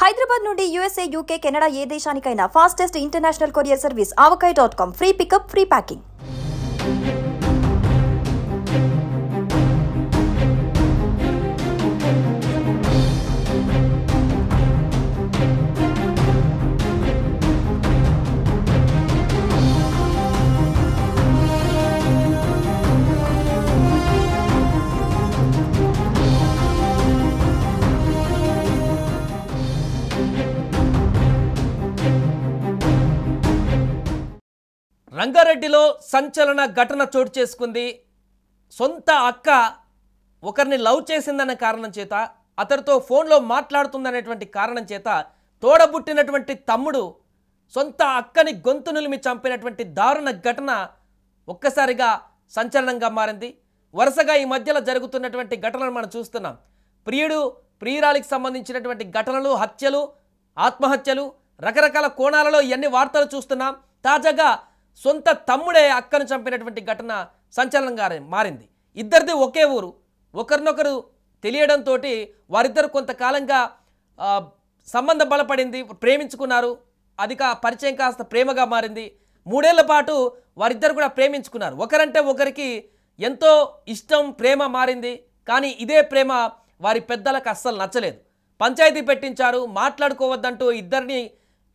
హైదరాబాద్ నుండి USA, UK, Canada ఏ దేశానికైనా fastest international courier service avakai.com. Free pickup, free packing. రంగారెడ్డిలో సంచలన ఘటన చోటు చేసుకుంది. సొంత అక్క ఒకరిని లవ్ చేసిందన్న కారణం చేత, అతడితో ఫోన్లో మాట్లాడుతుందనేటువంటి కారణం చేత తోడబుట్టినటువంటి తమ్ముడు సొంత అక్కని గొంతు నులిమి చంపినటువంటి దారుణ ఘటన ఒక్కసారిగా సంచలనంగా మారింది. వరుసగా ఈ మధ్యలో జరుగుతున్నటువంటి ఘటనలు మనం చూస్తున్నాం. ప్రియురాలికి సంబంధించినటువంటి ఘటనలు, హత్యలు, ఆత్మహత్యలు, రకరకాల కోణాలలో ఇవన్నీ వార్తలు చూస్తున్నాం. తాజాగా సొంత తమ్ముడే అక్కను చంపినటువంటి ఘటన సంచలనంగా మారింది. ఇద్దరిది ఒకే ఊరు. ఒకరినొకరు తెలియడంతో వారిద్దరు కొంతకాలంగా సంబంధం బలపడింది, ప్రేమించుకున్నారు. అది పరిచయం కాస్త ప్రేమగా మారింది. 3 ఏళ్ల పాటు వారిద్దరు కూడా ప్రేమించుకున్నారు. ఒకరంటే ఒకరికి ఎంతో ఇష్టం, ప్రేమ మారింది. కానీ ఇదే ప్రేమ వారి పెద్దలకు అస్సలు నచ్చలేదు. పంచాయతీ పెట్టించారు. మాట్లాడుకోవద్దంటూ ఇద్దరిని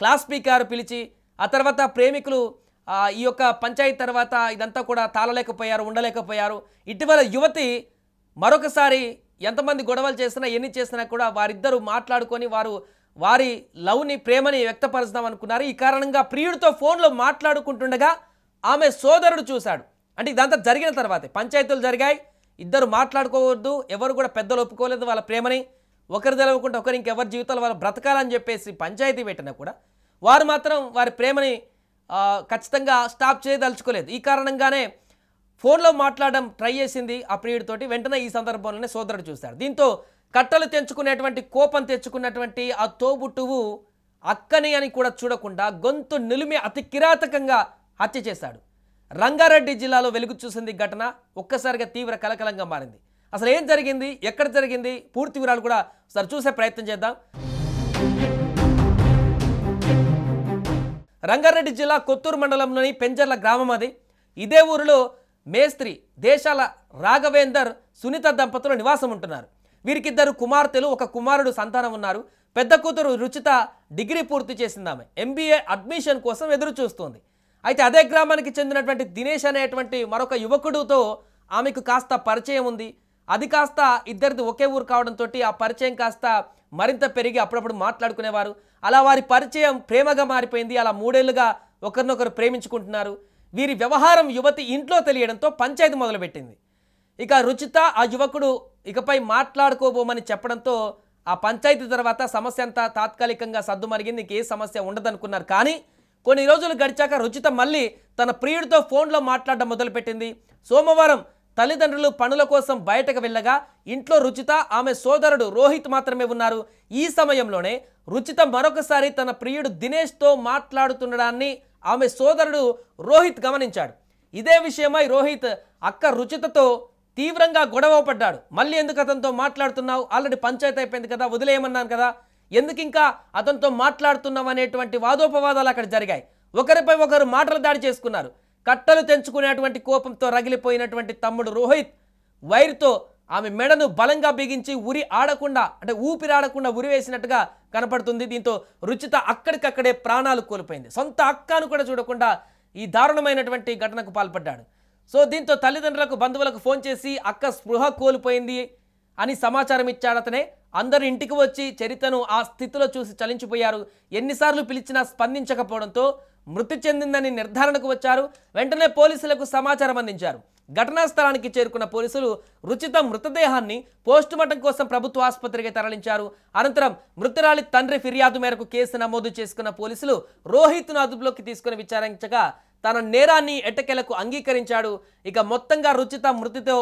క్లాస్ స్పీకర్ పిలిచి, ఆ తర్వాత ప్రేమికులు ఈ యొక్క పంచాయతీ తర్వాత ఇదంతా కూడా తాళలేకపోయారు, ఉండలేకపోయారు. ఇటీవల యువతి మరొకసారి ఎంతమంది గొడవలు చేసినా, ఎన్ని చేసినా కూడా వారిద్దరూ మాట్లాడుకొని వారి లవ్ని, ప్రేమని వ్యక్తపరుస్తాం అనుకున్నారు. ఈ కారణంగా ప్రియుడితో ఫోన్లో మాట్లాడుకుంటుండగా ఆమె సోదరుడు చూశాడు. అంటే ఇదంతా జరిగిన తర్వాతే పంచాయతీలు జరిగాయి. ఇద్దరు మాట్లాడుకోవద్దు, ఎవరు కూడా పెద్దలు ఒప్పుకోలేదు వాళ్ళ ప్రేమని. ఒకరు తెలవకుండా ఒకరు ఇంకెవరి జీవితాలు వాళ్ళు బ్రతకాలని చెప్పేసి పంచాయతీ పెట్టినా కూడా వారు మాత్రం వారి ప్రేమని ఖచ్చితంగా స్టాప్ చేయదలుచుకోలేదు. ఈ కారణంగానే ఫోన్లో మాట్లాడడం ట్రై చేసింది ఆ ప్రియుడితోటి. వెంటనే ఈ సందర్భంలోనే సోదరుడు చూశాడు. దీంతో కట్టలు తెంచుకునేటువంటి కోపం తెచ్చుకున్నటువంటి ఆ తోబుట్టువు అక్కని అని కూడా చూడకుండా గొంతు నిలిమి అతి కిరాతకంగా హత్య చేశాడు. రంగారెడ్డి జిల్లాలో వెలుగు చూసింది ఘటన ఒక్కసారిగా తీవ్ర కలకలంగా మారింది. అసలు ఏం జరిగింది, ఎక్కడ జరిగింది, పూర్తి వివరాలు కూడా ఒకసారి చూసే ప్రయత్నం చేద్దాం. రంగారెడ్డి జిల్లా కొత్తూరు మండలంలోని పెంజర్ల గ్రామం అది. ఇదే ఊరిలో మేస్త్రి దేశాల రాఘవేందర్, సునీత దంపతులు నివాసం ఉంటున్నారు. వీరికి 2 కుమార్తెలు, 1 కుమారుడు సంతానం ఉన్నారు. పెద్ద కూతురు రుచిత డిగ్రీ పూర్తి చేసింది. ఆమె MBA అడ్మిషన్ కోసం ఎదురు చూస్తుంది. అయితే అదే గ్రామానికి చెందినటువంటి దినేష్ అనేటువంటి మరొక యువకుడితో ఆమెకు కాస్త పరిచయం ఉంది. అది కాస్త ఇద్దరిది ఒకే ఊరు కావడంతో ఆ పరిచయం కాస్త మరింత పెరిగి అప్పుడప్పుడు మాట్లాడుకునేవారు. అలా వారి పరిచయం ప్రేమగా మారిపోయింది. అలా 3 ఏళ్లుగా ఒకరినొకరు ప్రేమించుకుంటున్నారు. వీరి వ్యవహారం యువతి ఇంట్లో తెలియడంతో పంచాయతీ మొదలుపెట్టింది. ఇక రుచిత ఆ యువకుడు ఇకపై మాట్లాడుకోబోమని చెప్పడంతో ఆ పంచాయతీ తర్వాత సమస్య అంతా తాత్కాలికంగా సద్దుమరిగింది. ఇంకే సమస్య ఉండదనుకున్నారు. కానీ కొన్ని రోజులు గడిచాక రుచిత మళ్ళీ తన ప్రియుడితో ఫోన్లో మాట్లాడడం మొదలుపెట్టింది. సోమవారం తల్లిదండ్రులు పనుల కోసం బయటకు వెళ్ళగా ఇంట్లో రుచిత, ఆమె సోదరుడు రోహిత్ మాత్రమే ఉన్నారు. ఈ సమయంలోనే రుచిత మరొకసారి తన ప్రియుడు దినేష్తో మాట్లాడుతుండడాన్ని ఆమె సోదరుడు రోహిత్ గమనించాడు. ఇదే విషయమై రోహిత్ అక్క రుచితతో తీవ్రంగా గొడవ పడ్డాడు. మళ్ళీ ఎందుకు అతనితో మాట్లాడుతున్నావు, ఆల్రెడీ పంచాయతీ అయిపోయింది కదా, వదిలేయమన్నాను కదా, ఎందుకు ఇంకా అతనితో మాట్లాడుతున్నావు అనేటువంటి వాదోపవాదాలు అక్కడ జరిగాయి. ఒకరిపై ఒకరు మాటలు దాడి చేసుకున్నారు. కట్టలు తెంచుకునేటువంటి కోపంతో రగిలిపోయినటువంటి తమ్ముడు రోహిత్ వైర్తో ఆమె మెడను బలంగా బిగించి ఊపిరాడకుండా ఉరివేసినట్టుగా కనపడుతుంది. దీంతో రుచిత అక్కడికక్కడే ప్రాణాలు కోల్పోయింది. సొంత అక్కను కూడా చూడకుండా ఈ దారుణమైనటువంటి ఘటనకు పాల్పడ్డాడు. సో దీంతో తల్లిదండ్రులకు, బంధువులకు ఫోన్ చేసి అక్క స్పృహ కోల్పోయింది అని సమాచారం ఇచ్చాడు అతనే. అందరూ ఇంటికి వచ్చి చరితను ఆ స్థితిలో చూసి చలించిపోయారు. ఎన్నిసార్లు పిలిచినా స్పందించకపోవడంతో మృతి చెందిందని నిర్ధారణకు వచ్చారు. వెంటనే పోలీసులకు సమాచారం అందించారు. ఘటనా స్థలానికి చేరుకున్న పోలీసులు రుచిత మృతదేహాన్ని పోస్టుమార్టం కోసం ప్రభుత్వ ఆసుపత్రికి తరలించారు. అనంతరం మృతురాలి తండ్రి ఫిర్యాదు మేరకు కేసు నమోదు చేసుకున్న పోలీసులు రోహిత్ను అదుపులోకి తీసుకుని విచారించగా తన నేరాన్ని ఎట్టకేలకు అంగీకరించాడు. ఇక మొత్తంగా రుచిత మృతితో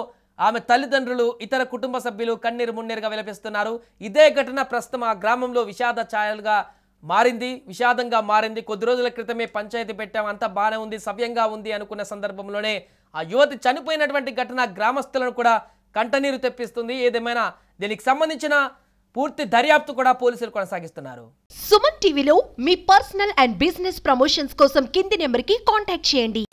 ఆమె తల్లిదండ్రులు, ఇతర కుటుంబ సభ్యులు కన్నీరు మున్నీరుగా విలపిస్తున్నారు. ఇదే ఘటన ప్రస్తుతం ఆ గ్రామంలో విషాదంగా మారింది. కొద్ది రోజుల క్రితమే పంచాయతీ పెట్టాం, అంతా బాగానే ఉంది, సవ్యంగా ఉంది అనుకున్న సందర్భంలోనే ఆ యువతి చనిపోయినటువంటి ఘటన గ్రామస్తులను కూడా కంటనీరు తెప్పిస్తుంది. ఏదేమైనా దీనికి సంబంధించిన పూర్తి దర్యాప్తు కూడా పోలీసులు కొనసాగిస్తున్నారు. సుమన్ టీవీలో మీ పర్సనల్ అండ్ బిజినెస్ ప్రమోషన్స్ కోసం కింది నెంబర్కి కాంటాక్ట్ చేయండి.